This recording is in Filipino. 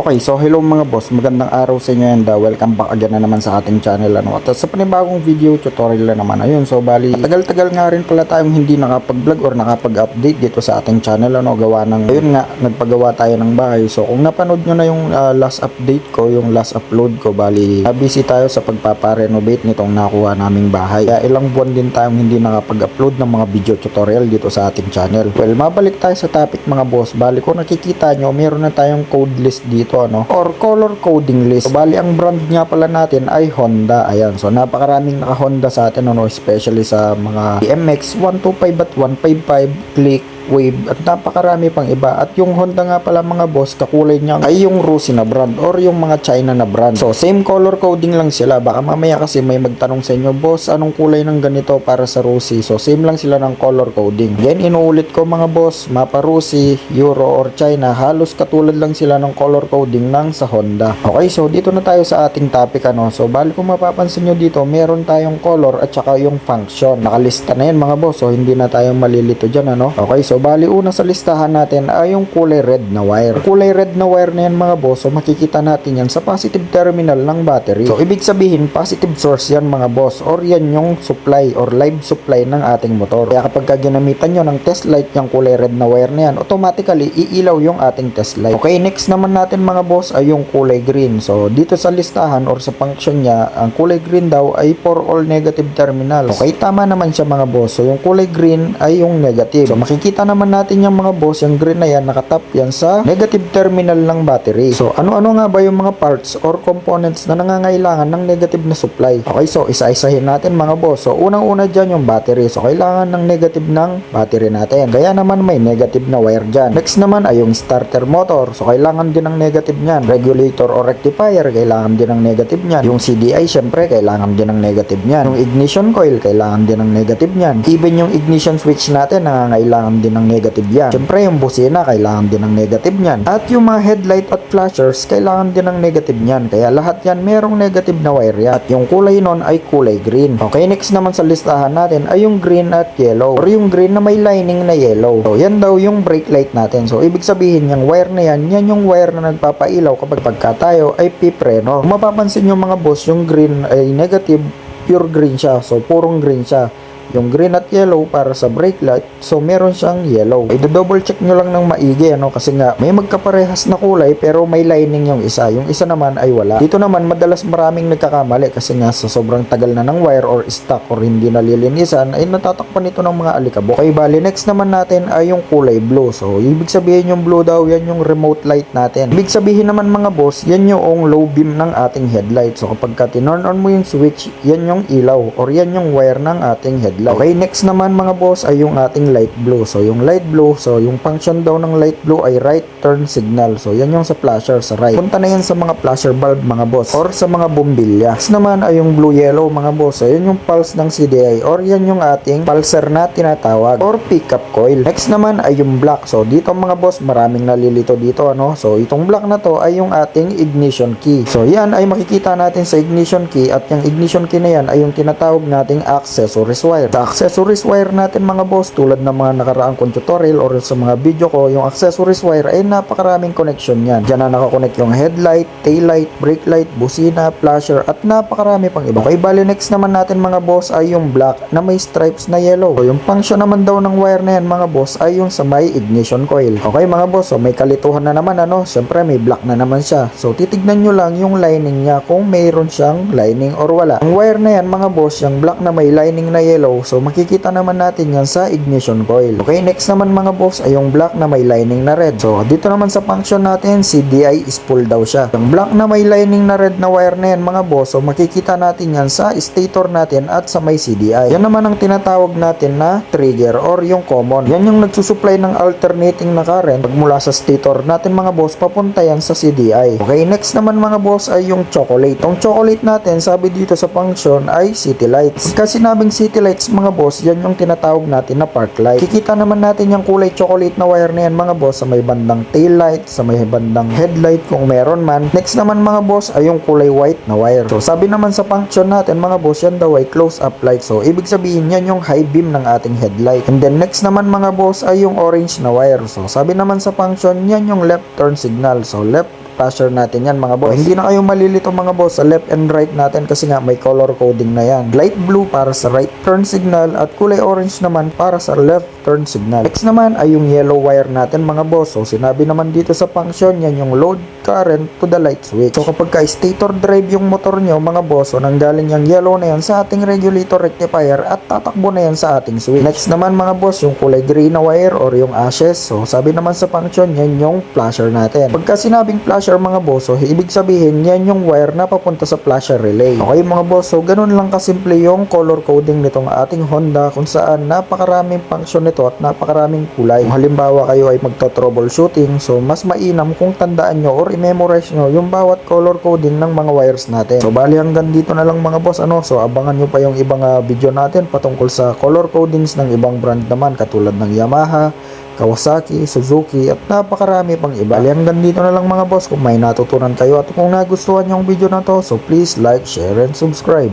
Okay, so hello mga boss, magandang araw sa inyo and welcome back again na naman sa ating channel. At sa panibagong video tutorial na naman. Ayun, so bali, tagal-tagal nga rin pala tayong hindi nakapag-vlog or nakapag-update dito sa ating channel. Gawa ng, ayun nga, nagpagawa tayo ng bahay. So kung napanood nyo na yung last update ko, yung last upload ko, bali, busy tayo sa pagpaparenovate nitong nakuha naming bahay. Kaya ilang buwan din tayong hindi nakapag-upload ng mga video tutorial dito sa ating channel. Well, mabalik tayo sa topic mga boss. Bali, kung nakikita nyo, meron na tayong code list dito or color coding list. So, bali ang brand nga pala natin ay Honda. Ayan, so napakaraming naka Honda sa atin especially sa mga BMX 125 at 155 Click, Wave at napakarami pang iba. At yung Honda nga pala mga boss, kakulay niya ay yung Rusi na brand or yung mga China na brand. So same color coding lang sila. Baka mamaya kasi may magtanong sa inyo, boss, anong kulay ng ganito para sa Rusi? So same lang sila ng color coding. Yan, inuulit ko mga boss, mapa Rusi, Euro or China, halos katulad lang sila ng color coding ng sa Honda. Okay, so dito na tayo sa ating topic So bali kung mapapansin nyo dito, meron tayong color at saka yung function. Nakalista na yan mga boss, so hindi na tayo malilito dyan Okay, so bali una sa listahan natin ay yung kulay red na wire. Kulay red na wire na yan mga boss, so makikita natin yan sa positive terminal ng battery. So ibig sabihin positive source yan mga boss, or yan yung supply or live supply ng ating motor. Kaya kapag ginamitan nyo ng test light yung kulay red na wire na yan, automatically iilaw yung ating test light. Okay, next naman natin mga boss ay yung kulay green. So dito sa listahan or sa function niya, ang kulay green daw ay for all negative terminals. Okay, tama naman siya mga boss. So yung kulay green ay yung negative. So makikita naman natin yung mga boss, yung green na yan, nakatap yan sa negative terminal ng battery. So ano-ano nga ba yung mga parts or components na nangangailangan ng negative na supply? Okay, so isa-isahin natin mga boss. So unang-una dyan yung battery. So kailangan ng negative ng battery natin. Kaya naman may negative na wire dyan. Next naman ay yung starter motor. So kailangan din ng negative nyan. Regulator or rectifier, kailangan din ng negative nyan. Yung CDI, syempre, kailangan din ng negative nyan. Yung ignition coil, kailangan din ng negative nyan. Even yung ignition switch natin, nangangailangan din ng negative yan. Syempre, yung busina, kailangan din ng negative nyan. At yung mga headlight at flashers, kailangan din ng negative nyan. Kaya lahat yan, merong negative na wire yan. At yung kulay nun ay kulay green. Okay, next naman sa listahan natin ay yung green at yellow. Or yung green na may lining na yellow. So, yan daw yung brake light natin. So, ibig sabihin, yung wire na yan, yan yung wire na nagpapailaw kapag tayo ay pipreno. Kung mapapansin yung mga boss, yung green ay negative, pure green siya. So, purong green siya. Yung green at yellow para sa brake light, so meron siyang yellow. I-double check nyo lang ng maigi, kasi nga may magkaparehas na kulay pero may lining yung isa. Yung isa naman ay wala. Dito naman madalas maraming nagkakamali kasi nga sa sobrang tagal na ng wire or stock or hindi nalilinisan ay natatakpan ito ng mga alikabok. Okay, bali next naman natin ay yung kulay blue. So ibig sabihin yung blue daw, yan yung remote light natin. Ibig sabihin naman mga boss, yan yung low beam ng ating headlight. So kapag tinurn on mo yung switch, yan yung ilaw or yan yung wire ng ating headlight. Okay, next naman mga boss ay yung ating light blue. So yung light blue, so yung function daw ng light blue ay right turn signal. So yan yung sa flasher sa right. Punta na yan sa mga flasher bulb mga boss or sa mga bombilya. Next naman ay yung blue yellow mga boss. So yan yung pulse ng CDI or yan yung ating pulser na tinatawag or pickup coil. Next naman ay yung black. So dito mga boss, maraming nalilito dito So itong black na to ay yung ating ignition key. So yan ay makikita natin sa ignition key at yung ignition key na yan ay yung tinatawag nating accessories wire. Sa accessories wire natin mga boss, tulad ng mga nakaraang kong tutorial or sa mga video ko, yung accessories wire ay napakaraming connection yan. Diyan na nakakonect yung headlight, taillight, brake light, busina, flasher at napakarami pang iba. Okay, bali next naman natin mga boss ay yung black na may stripes na yellow. So yung function naman daw ng wire na yan mga boss ay yung sa may ignition coil. Okay mga boss, so may kalituhan na naman syempre may black na naman siya. So titignan nyo lang yung lining niya kung mayroon siyang lining or wala. Ang wire na yan mga boss, yung black na may lining na yellow, so makikita naman natin yan sa ignition coil. Okay, next naman mga boss ay yung black na may lining na red. So dito naman sa function natin, CDI is full daw siya. Yung black na may lining na red na wire na yan mga boss, so makikita natin yan sa stator natin at sa may CDI. Yan naman ang tinatawag natin na trigger or yung common. Yan yung nagsusupply ng alternating na current pagmula sa stator natin mga boss, papunta yan sa CDI. Okay, next naman mga boss ay yung chocolate. Yung chocolate natin, sabi dito sa function ay city lights. Kasi sinabing city lights mga boss, yan yung tinatawag natin na park light. Kikita naman natin yung kulay chocolate na wire na yan mga boss sa may bandang tail light, sa may bandang headlight kung meron man. Next naman mga boss ay yung kulay white na wire. So sabi naman sa function natin mga boss, yan daw ay close up light. So ibig sabihin yan yung high beam ng ating headlight. And then next naman mga boss ay yung orange na wire. So sabi naman sa function, yan yung left turn signal. So left flasher natin yan mga boss. Hindi na kayo malilito mga boss sa left and right natin kasi nga may color coding na yan. Light blue para sa right turn signal at kulay orange naman para sa left turn signal. Next naman ay yung yellow wire natin mga boss. So sinabi naman dito sa function yan yung load current to the light switch. So kapag ka stator drive yung motor nyo mga boss, so nanggaling yung yellow na yan sa ating regulator rectifier at tatakbo na yan sa ating switch. Next naman mga boss, yung kulay gray na wire or yung ashes. So sabi naman sa function yan yung flasher natin. Pagka sinabing flasher mga boss, so ibig sabihin yan yung wire na papunta sa flasher relay. Okay mga boss, so ganun lang kasimple yung color coding nitong ating Honda kung saan napakaraming function nito at napakaraming kulay. Kung halimbawa kayo ay magto-troubleshooting, so mas mainam kung tandaan nyo or i-memorize nyo yung bawat color coding ng mga wires natin. So bali hanggang dito na lang mga boss, so abangan nyo pa yung ibang video natin patungkol sa color codings ng ibang brand naman katulad ng Yamaha, Kawasaki, Suzuki at napakarami pang iba. Bali hanggang dito na lang mga boss. Kung may natutunan kayo at kung nagustuhan yung video na to, so please like, share and subscribe.